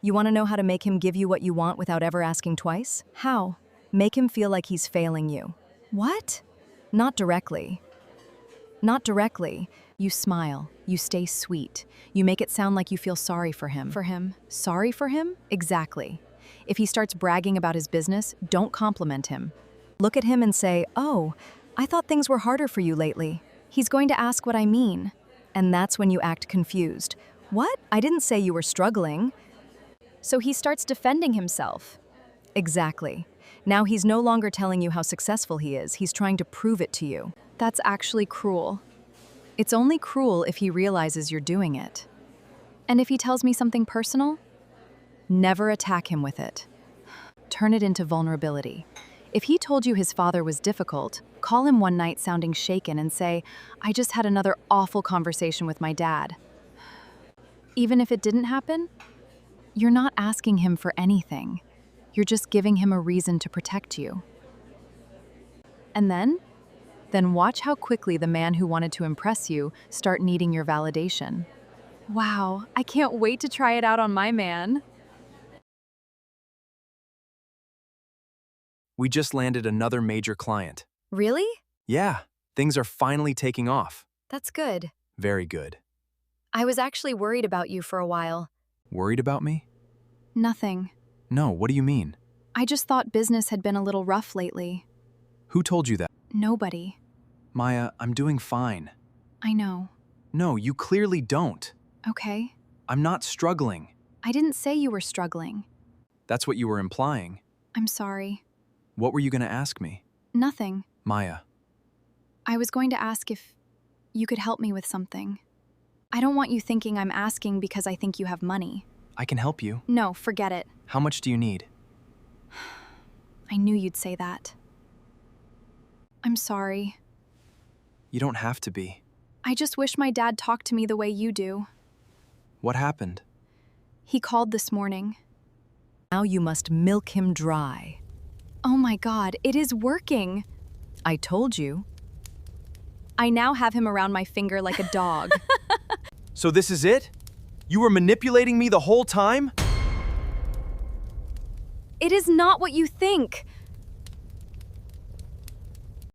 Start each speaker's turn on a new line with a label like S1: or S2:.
S1: You want to know how to make him give you what you want without ever asking twice? How? Make him feel like he's failing you. What? Not directly. Not directly. You smile. You stay sweet. You make it sound like you feel sorry for him. For him? Sorry for him? Exactly. If he starts bragging about his business, don't compliment him. Look at him and say, "Oh, I thought things were harder for you lately." He's going to ask what I mean. And that's when you act confused. What? I didn't say you were struggling. So he starts defending himself. Exactly. Now he's no longer telling you how successful he is. He's trying to prove it to you. That's actually cruel. It's only cruel if he realizes you're doing it. And if he tells me something personal, never attack him with it. Turn it into vulnerability. If he told you his father was difficult, call him one night sounding shaken and say, "I just had another awful conversation with my dad." Even if it didn't happen, you're not asking him for anything. You're just giving him a reason to protect you. And then watch how quickly the man who wanted to impress you start needing your validation. Wow, I can't wait to try it out on my man.
S2: We just landed another major client.
S1: Really?
S2: Yeah, things are finally taking off.
S1: That's good.
S2: Very good.
S1: I was actually worried about you for a while.
S2: Worried about me?
S1: Nothing.
S2: No, what do you mean?
S1: I just thought business had been a little rough lately.
S2: Who told you that?
S1: Nobody.
S2: Maya, I'm doing fine.
S1: I know.
S2: No, you clearly don't.
S1: Okay.
S2: I'm not struggling.
S1: I didn't say you were struggling.
S2: That's what you were implying.
S1: I'm sorry.
S2: What were you going to ask me?
S1: Nothing.
S2: Maya.
S1: I was going to ask if you could help me with something. I don't want you thinking I'm asking because I think you have money.
S2: I can help you.
S1: No, forget it.
S2: How much do you need?
S1: I knew you'd say that. I'm sorry.
S2: You don't have to be.
S1: I just wish my dad talked to me the way you do.
S2: What happened?
S1: He called this morning. Now you must milk him dry. Oh my God, it is working. I told you. I now have him around my finger like a dog.
S2: So this is it? You were manipulating me the whole time?
S1: It is not what you think.